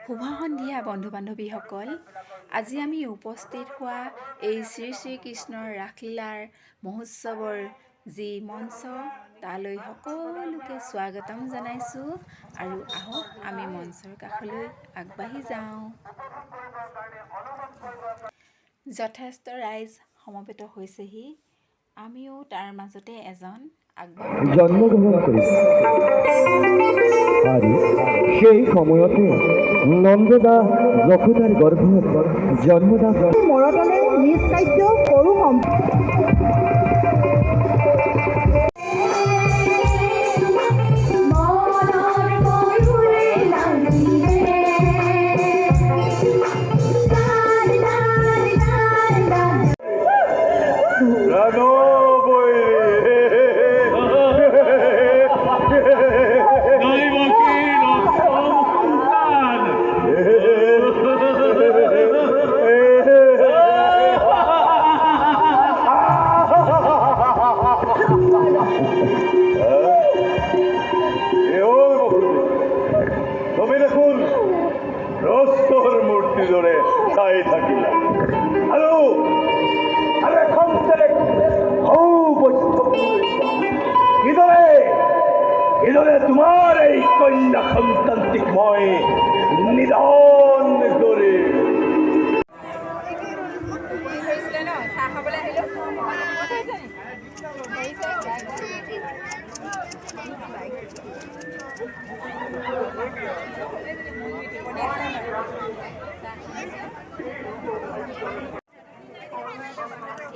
শুভ সন্ধিয়া বন্ধু বান্ধৱীসকল। আজি আমি উপস্থিত হোৱা এই শ্ৰী শ্ৰীকৃষ্ণৰ ৰাসলীলাৰ মহোৎসৱৰ যি মঞ্চ, তালৈ সকলোকে স্বাগতম জনাইছোঁ আৰু আহক আমি মঞ্চৰ কাষলৈ আগবাঢ়ি যাওঁ। যথেষ্ট ৰাইজ সমবেত হৈছেহি, আমিও তাৰ মাজতে এজন জন্মগ্ৰহণ কৰিছে আৰু সেই সময়তে নন্দদা যশোদাৰ গৰ্ভত জন্মদা মৰতলে নিজ কাৰ্য কৰো তুমি দেখোন ৰস্তৰ মূৰ্তি দৰে চাই থাকিলা আৰু এখন কিদৰে তোমাৰ এই কন্যা সন্তানটিক মই নিধন কৰিম।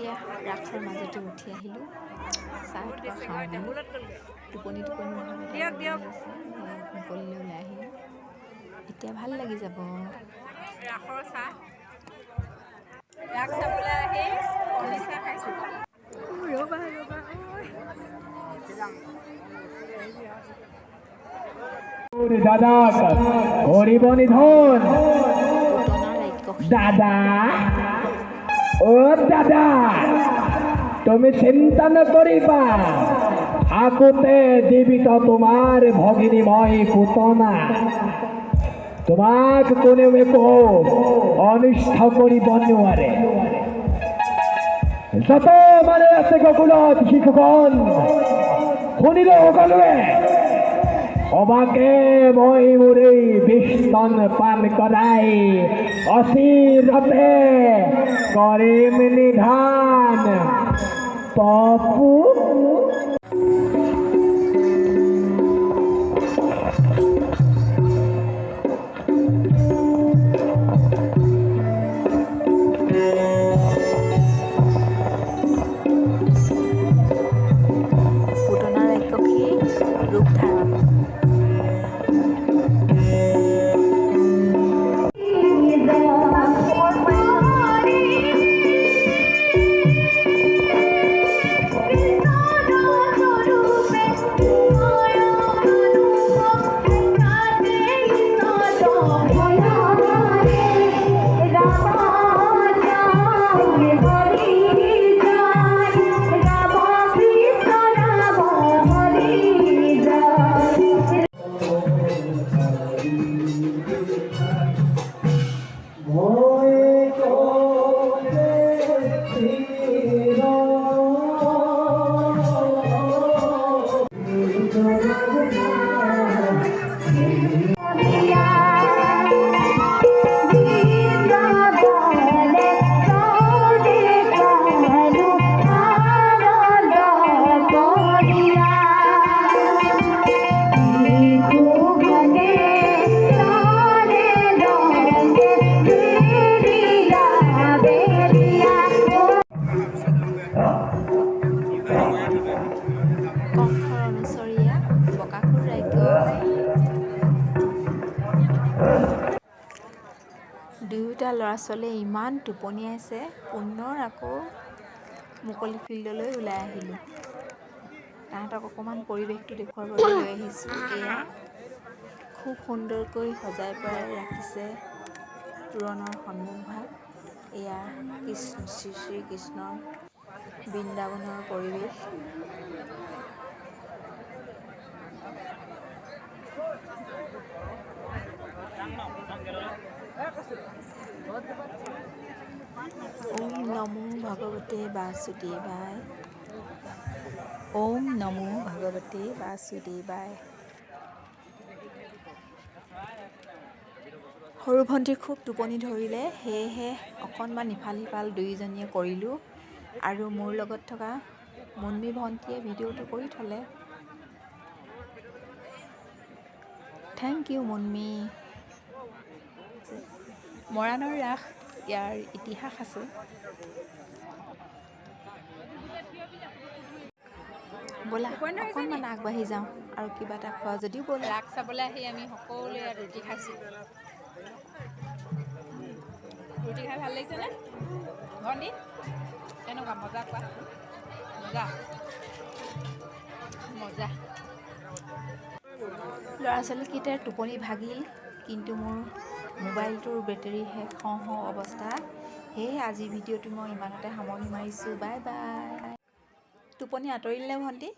এয়া ৰাসৰ মাজতে উঠি আহিলোঁ, চাহ টোপনি মুকলিলৈ ওলাই আহিলোঁ। এতিয়া ভাল লাগি যাব। ৰাসৰ চাহ, ৰাস চাবলৈ আহি কণী চাহ খাইছোঁ। দাদা কৰিব নিধন। দাদা ও দাদা, তুমি চিন্তা নকৰিবা, থাকোতে জীৱিত তোমাৰ ভগিনী মই পুতনা, তোমাক কোনেও একো অনিষ্ট কৰিব নোৱাৰে। যত মানে আছে গকুলত শিশুগণ, শুনিলে সকলোৱে সবাকে মই মোৰ এই বিস্তন পান কৰাই অচিৰতে কৰিম নিধান। পপু পুতনা ৰাক্ষসী ৰূপ ধাৰণ। কংসৰ অনুচৰীয়া বকাসুৰ ৰাক্ষস। দুয়োটা ল'ৰা ছোৱালীয়ে ইমান টোপনিয়াইছে, পুনৰ আকৌ মুকলি ফিল্ডলৈ ওলাই আহিলোঁ। তাহাঁতক অকণমান পৰিৱেশটো দেখুৱাবৰ বাবে লৈ আহিছোঁ। এয়া খুব সুন্দৰকৈ সজাই পৰাই ৰাখিছে তোৰণৰ সন্মুখভাগ। এয়া শ্ৰী শ্ৰীকৃষ্ণৰ বৃন্দাবনৰ পৰিৱেশ। ভগৱতে বাসুদেৱায়। ওম নমো ভগৱতে বাসুদেৱায়। সৰু ভণ্টিৰ খুব টোপনি ধৰিলে, সেয়েহে অকণমান ইফাল সিফাল দুয়োজনীয়ে কৰিলোঁ আৰু মোৰ লগত থকা মুন্মী ভণ্টিয়ে ভিডিঅ'টো কৰি থ'লে। Thank you Munmi. মৰাণৰ ৰাস ইয়াৰ ইতিহাস আছে। ব'লা অকণমান আগবাঢ়ি যাওঁ আৰু কিবা এটা খোৱা যদিও ব'লা। ৰাস চাবলৈ আহি আমি সকলোৱে ইয়াত ৰুটি খাইছোঁ। ৰুটি খাই ভাল লাগিছেনে ভণ্টি? কেনেকুৱা মজা কোৱা? মজা মজা। ল'ৰা ছোৱালীকেইটাৰ টোপনি ভাগিল, কিন্তু মোৰ মোবাইলটোৰ বেটেৰী শেষ হওঁ অৱস্থা। সেয়েহে আজিৰ ভিডিঅ'টো মই ইমানতে সামৰণি মাৰিছোঁ। Bye bye. টোপনি আঁতৰিলে ভণ্টি?